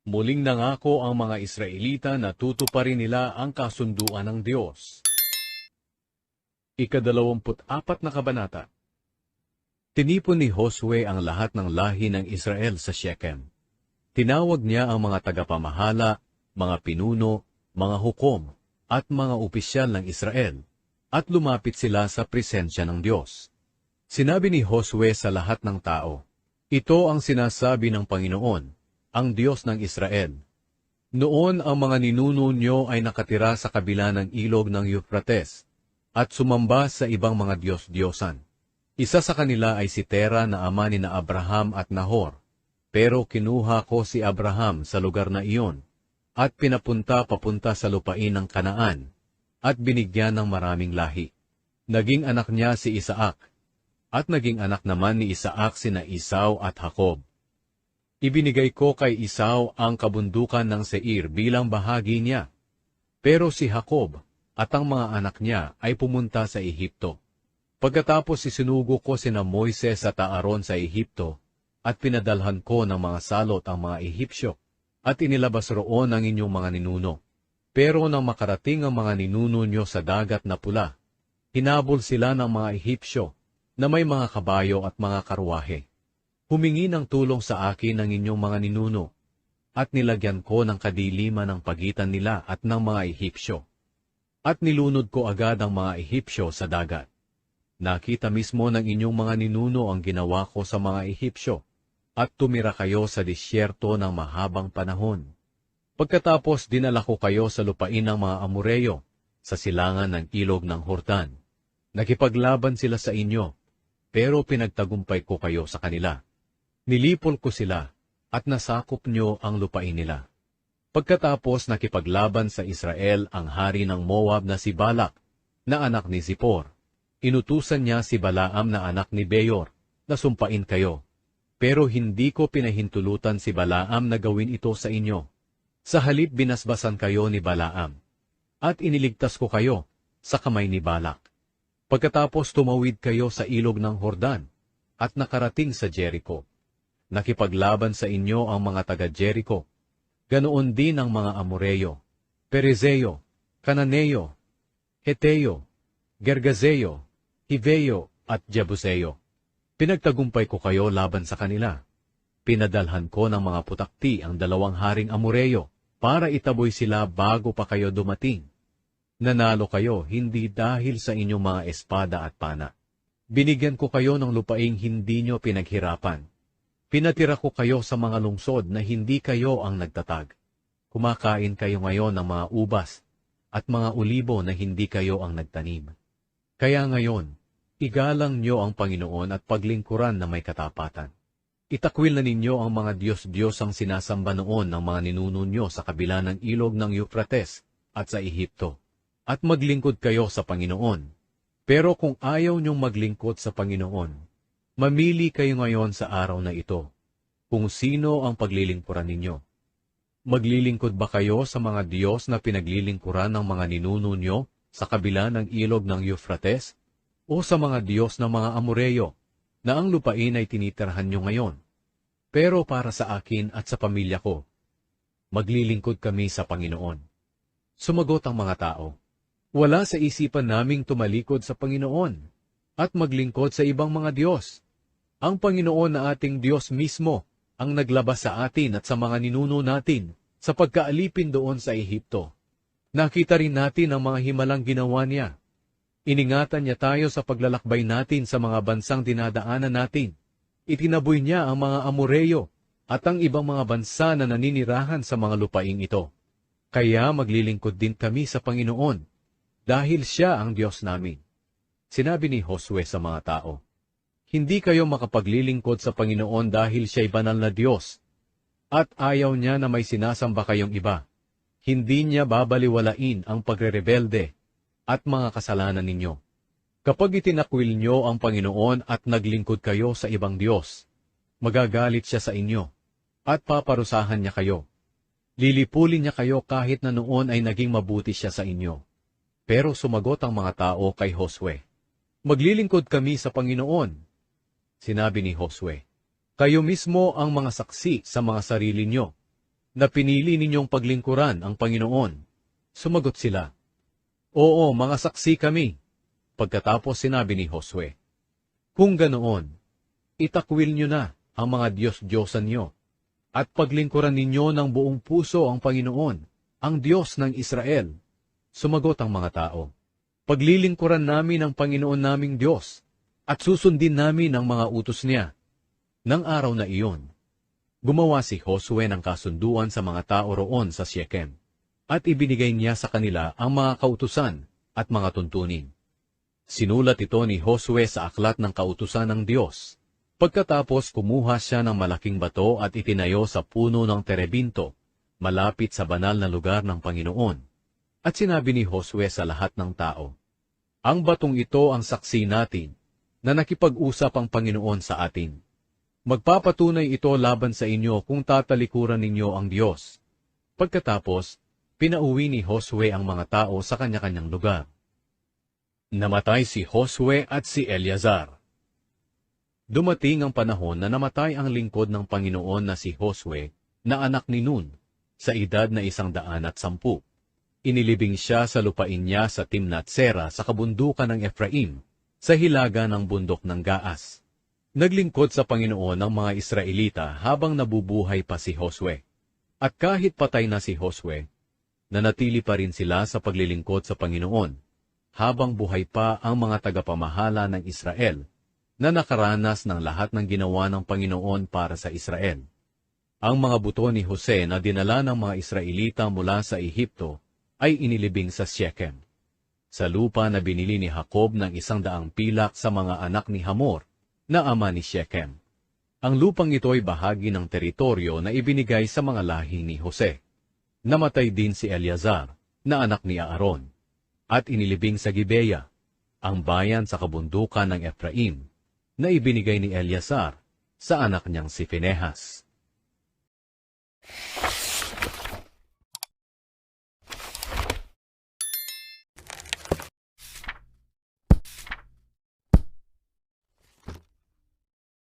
Muling nangako ang mga Israelita na tutuparin nila ang kasunduan ng Diyos. Ika-24 na kabanata. Tinipon ni Josue ang lahat ng lahi ng Israel sa Shechem. Tinawag niya ang mga tagapamahala, mga pinuno, mga hukom, at mga opisyal ng Israel, at lumapit sila sa presensya ng Diyos. Sinabi ni Josue sa lahat ng tao, "Ito ang sinasabi ng Panginoon, ang Diyos ng Israel. Noon ang mga ninuno nyo ay nakatira sa kabila ng ilog ng Euphrates, at sumamba sa ibang mga Diyos-Diyosan. Isa sa kanila ay si Tera na ama ni na Abraham at Nahor, pero kinuha ko si Abraham sa lugar na iyon, at pinapunta papunta sa lupain ng Kanaan, at binigyan ng maraming lahi. Naging anak niya si Isaac, at naging anak naman ni Isaac sina Esau at Jacob. Ibinigay ko kay Esau ang kabundukan ng Seir bilang bahagi niya, pero si Jacob at ang mga anak niya ay pumunta sa Ehipto. Pagkatapos isinugo ko sina Moises at Aaron sa Ehipto, at pinadalhan ko ng mga salot ang mga Ehipsyo, at inilabas roon ang inyong mga ninuno. Pero nang makarating ang mga ninuno nyo sa dagat na pula, hinabol sila ng mga Ehipsyo na may mga kabayo at mga karwahe. Humingi ng tulong sa akin ng inyong mga ninuno, at nilagyan ko ng kadiliman ng pagitan nila at ng mga Ehipsyo. At nilunod ko agad ang mga Ehipsyo sa dagat. Nakita mismo ng inyong mga ninuno ang ginawa ko sa mga Ehipsyo, at tumira kayo sa disyerto ng mahabang panahon. Pagkatapos dinala ko kayo sa lupain ng mga Amoreyo, sa silangan ng ilog ng Jordan. Nakipaglaban sila sa inyo, pero pinagtagumpay ko kayo sa kanila. Nilipol ko sila, at nasakop nyo ang lupain nila. Pagkatapos nakipaglaban sa Israel ang hari ng Moab na si Balak, na anak ni Zippor. Inutusan niya si Balaam na anak ni Beor, na sumpain kayo. Pero hindi ko pinahintulutan si Balaam na gawin ito sa inyo. Sa halip binasbasan kayo ni Balaam, at iniligtas ko kayo sa kamay ni Balak. Pagkatapos tumawid kayo sa ilog ng Jordan, at nakarating sa Jericho. Nakipaglaban sa inyo ang mga taga-Jericho, ganoon din ang mga Amoreyo, Perezeo, Cananeo, Heteo, Gergazeo, Hiveo at Jebuseo. Pinagtagumpay ko kayo laban sa kanila. Pinadalhan ko ng mga putakti ang 2 haring Amoreyo para itaboy sila bago pa kayo dumating. Nanalo kayo hindi dahil sa inyong mga espada at pana. Binigyan ko kayo ng lupaing hindi nyo pinaghirapan. Pinatira ko kayo sa mga lungsod na hindi kayo ang nagtatag. Kumakain kayo ngayon ng mga ubas at mga olibo na hindi kayo ang nagtanim. Kaya ngayon, igalang nyo ang Panginoon at paglingkuran na may katapatan. Itakwil na ninyo ang mga Diyos-Diyos ang sinasamba noon ng mga ninuno nyo sa kabila ng ilog ng Euphrates at sa Ehipto, at maglingkod kayo sa Panginoon. Pero kung ayaw nyong maglingkod sa Panginoon, mamili kayo ngayon sa araw na ito, kung sino ang paglilingkuran ninyo. Maglilingkod ba kayo sa mga Diyos na pinaglilingkuran ng mga ninuno nyo sa kabila ng ilog ng Euphrates, o sa mga Diyos ng mga Amoreyo, na ang lupain ay tinitirhan nyo ngayon? Pero para sa akin at sa pamilya ko, maglilingkod kami sa Panginoon. Sumagot ang mga tao, "Wala sa isipan naming tumalikod sa Panginoon at maglingkod sa ibang mga Diyos. Ang Panginoon na ating Diyos mismo ang naglabas sa atin at sa mga ninuno natin sa pagkaalipin doon sa Ehipto. Nakita rin natin ang mga himalang ginawa niya. Iningatan niya tayo sa paglalakbay natin sa mga bansang dinadaanan natin. Itinaboy niya ang mga Amoreyo at ang ibang mga bansa na naninirahan sa mga lupaing ito. Kaya maglilingkod din kami sa Panginoon, dahil siya ang Diyos namin." Sinabi ni Josue sa mga tao, "Hindi kayo makapaglilingkod sa Panginoon dahil siya'y banal na Diyos, at ayaw niya na may sinasamba kayong iba. Hindi niya babaliwalain ang pagrerebelde at mga kasalanan ninyo. Kapag itinakwil nyo ang Panginoon at naglingkod kayo sa ibang Diyos, magagalit siya sa inyo, at paparusahan niya kayo. Lilipulin niya kayo kahit na noon ay naging mabuti siya sa inyo." Pero sumagot ang mga tao kay Josue, "Maglilingkod kami sa Panginoon." Sinabi ni Josue, "Kayo mismo ang mga saksi sa mga sarili nyo. na pinili ninyong paglingkuran ang Panginoon? Sumagot sila, Oo, mga saksi kami. Pagkatapos sinabi ni Josue, Kung ganoon, itakwil nyo na ang mga Diyos-Diyosan nyo, at paglingkuran ninyo ng buong puso ang Panginoon, ang Diyos ng Israel. Sumagot ang mga tao, Paglilingkuran namin ang Panginoon naming Diyos, at susundin namin ang mga utos niya. Nang araw na iyon, gumawa si Josue ng kasunduan sa mga tao roon sa Shechem, at ibinigay niya sa kanila ang mga kautusan at mga tuntunin. Sinulat ito ni Josue sa aklat ng kautusan ng Diyos. Pagkatapos kumuha siya ng malaking bato at itinayo sa puno ng terebinto, malapit sa banal na lugar ng Panginoon. At sinabi ni Josue sa lahat ng tao, Ang batong ito ang saksi natin na nakipag-usap ang Panginoon sa atin. Magpapatunay ito laban sa inyo kung tatalikuran ninyo ang Diyos. Pagkatapos, pinauwi ni Josue ang mga tao sa kanya-kanyang lugar. Namatay si Josue at si Eleazar. Dumating ang panahon na namatay ang lingkod ng Panginoon na si Josue, na anak ni Nun, sa edad na 110. Inilibing siya sa lupain niya sa Timnath-Sera sa kabundukan ng Efraim, sa hilaga ng bundok ng Gaas. Naglingkod sa Panginoon ang mga Israelita habang nabubuhay pa si Josue. At kahit patay na si Josue, nanatili pa rin sila sa paglilingkod sa Panginoon, habang buhay pa ang mga tagapamahala ng Israel, na nakaranas ng lahat ng ginawa ng Panginoon para sa Israel. Ang mga buto ni Jose na dinala ng mga Israelita mula sa Ehipto ay inilibing sa Shechem, sa lupa na binili ni Jacob ng 100 pilak sa mga anak ni Hamor, na ama ni Shechem. Ang lupang ito ay bahagi ng teritoryo na ibinigay sa mga lahi ni Jose. Namatay din si Eleazar, na anak ni Aaron, at inilibing sa Gibeya, ang bayan sa kabundukan ng Efraim, na ibinigay ni Eleazar sa anak niyang si Phinehas.